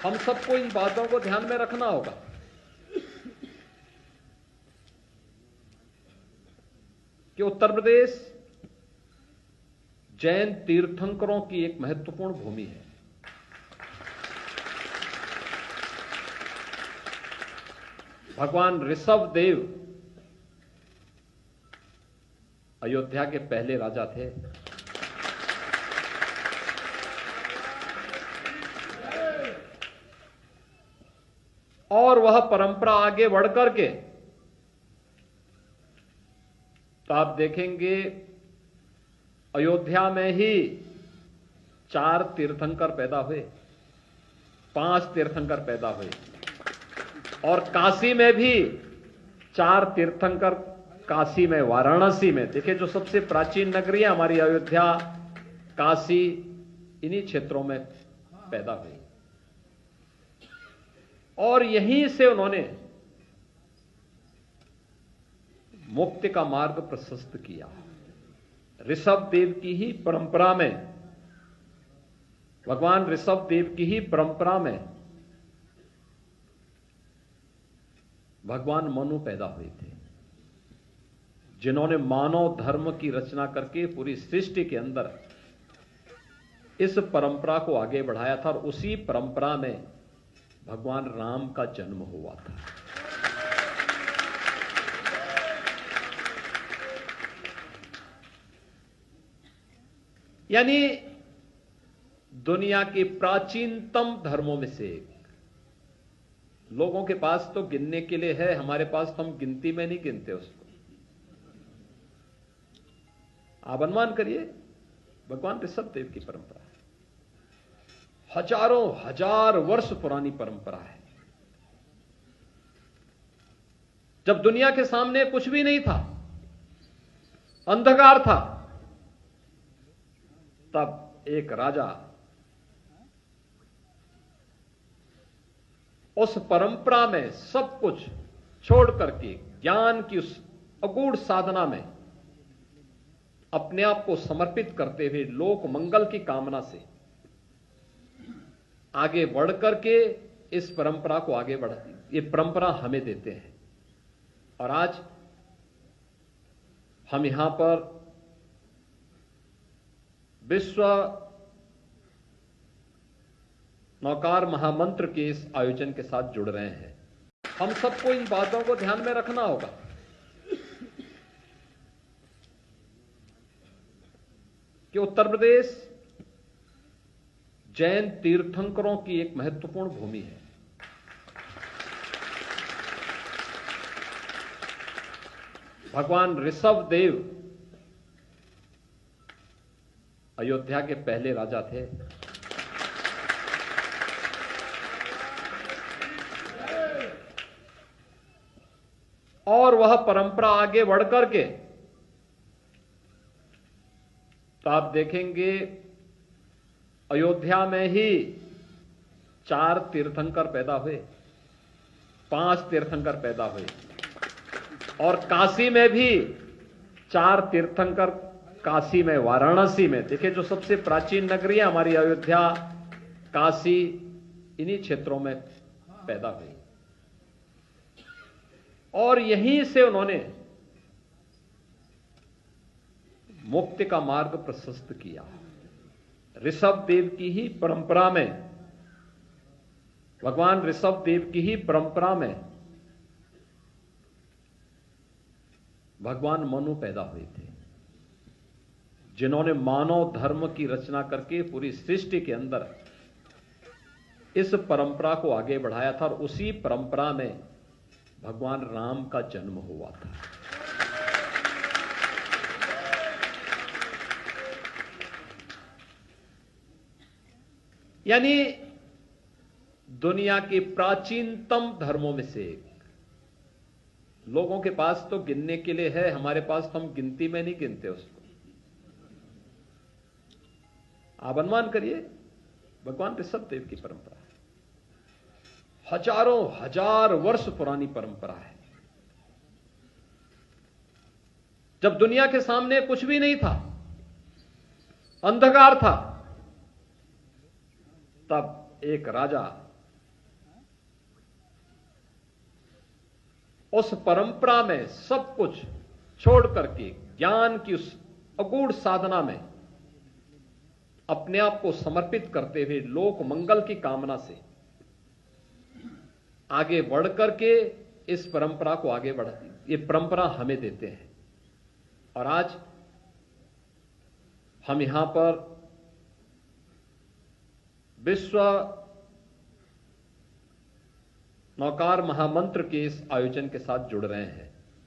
हम सबको इन बातों को ध्यान में रखना होगा कि उत्तर प्रदेश जैन तीर्थंकरों की एक महत्वपूर्ण भूमि है। भगवान ऋषभ देव अयोध्या के पहले राजा थे। और वह परंपरा आगे बढ़कर के तो आप देखेंगे अयोध्या में ही 4 तीर्थंकर पैदा हुए, 5 तीर्थंकर पैदा हुए, और काशी में भी 4 तीर्थंकर, काशी में, वाराणसी में। देखिए, जो सबसे प्राचीन नगरी है हमारी अयोध्या, काशी, इन्हीं क्षेत्रों में पैदा हुई। और यहीं से उन्होंने मुक्ति का मार्ग प्रशस्त किया। ऋषभ देव की ही परंपरा में, भगवान ऋषभ देव की ही परंपरा में भगवान मनु पैदा हुए थे, जिन्होंने मानव धर्म की रचना करके पूरी सृष्टि के अंदर इस परंपरा को आगे बढ़ाया था। और उसी परंपरा में भगवान राम का जन्म हुआ था। यानी दुनिया के प्राचीनतम धर्मों में से एक। लोगों के पास तो गिनने के लिए है, हमारे पास तो हम गिनती में नहीं गिनते उसको। आप अनुमान करिए, भगवान ऋषभ देव की परंपरा है, हजारों हजार वर्ष पुरानी परंपरा है। जब दुनिया के सामने कुछ भी नहीं था, अंधकार था, तब एक राजा उस परंपरा में सब कुछ छोड़ करके ज्ञान की उस अगूढ़ साधना में अपने आप को समर्पित करते हुए लोक मंगल की कामना से आगे बढ़ करके इस परंपरा को आगे बढ़ा, ये परंपरा हमें देते हैं। और आज हम यहां पर विश्व नौकार महामंत्र के इस आयोजन के साथ जुड़ रहे हैं। हम सबको इन बातों को ध्यान में रखना होगा कि उत्तर प्रदेश जैन तीर्थंकरों की एक महत्वपूर्ण भूमि है। भगवान ऋषभ देव अयोध्या के पहले राजा थे। और वह परंपरा आगे बढ़कर के तो आप देखेंगे अयोध्या में ही 4 तीर्थंकर पैदा हुए, 5 तीर्थंकर पैदा हुए, और काशी में भी 4 तीर्थंकर, काशी में, वाराणसी में। देखिए, जो सबसे प्राचीन नगरी है हमारी अयोध्या, काशी, इन्हीं क्षेत्रों में पैदा हुई। और यहीं से उन्होंने मुक्ति का मार्ग प्रशस्त किया। ऋषभ देव की ही परंपरा में, भगवान ऋषभ देव की ही परंपरा में भगवान मनु पैदा हुए थे, जिन्होंने मानव धर्म की रचना करके पूरी सृष्टि के अंदर इस परंपरा को आगे बढ़ाया था। और उसी परंपरा में भगवान राम का जन्म हुआ था। यानी दुनिया के प्राचीनतम धर्मों में से एक। लोगों के पास तो गिनने के लिए है, हमारे पास तो हम गिनती में नहीं गिनते उसको। आप अनुमान करिए, भगवान ऋषभ देव की परंपरा है, हजारों हजार वर्ष पुरानी परंपरा है। जब दुनिया के सामने कुछ भी नहीं था, अंधकार था, तब एक राजा उस परंपरा में सब कुछ छोड़ करके ज्ञान की उस अगूढ़ साधना में अपने आप को समर्पित करते हुए लोक मंगल की कामना से आगे बढ़ करके इस परंपरा को आगे बढ़ाती, ये परंपरा हमें देते हैं। और आज हम यहां पर विश्व नौकार महामंत्र के इस आयोजन के साथ जुड़ रहे हैं।